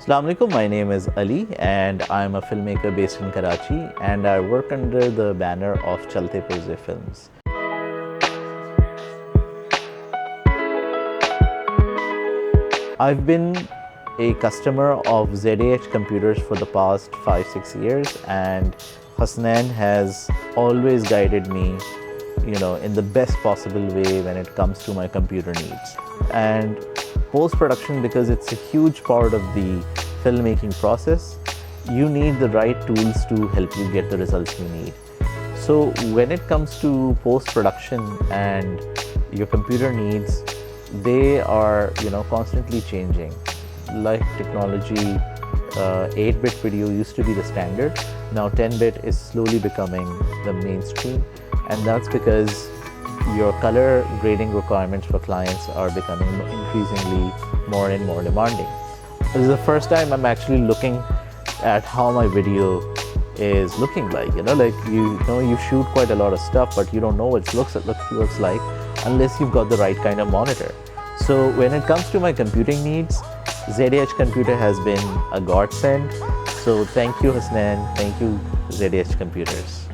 Assalamu alaikum, my name is Ali and I'm a filmmaker based in Karachi and I work under the banner of Chalte Purze Films. I've been a customer of Zah Computers for the past 5-6 years, and Hasnain has always guided me, in the best possible way when it comes to my computer needs. And post-production, because it's a huge part of the filmmaking process, you need the right tools to help you get the results you need. So when it comes to post-production and your computer needs, they are constantly changing. Like technology, 8-bit video used to be the standard. Now 10-bit is slowly becoming the mainstream, and that's because your color grading requirements for clients are becoming increasingly more and more demanding. This is the first time I'm actually looking at how my video is looking like. You shoot quite a lot of stuff, but you don't know what it looks like unless you've got the right kind of monitor. So when it comes to my computing needs, Zah Computer has been a godsend. So thank you, Hasnain. Thank you, Zah Computers.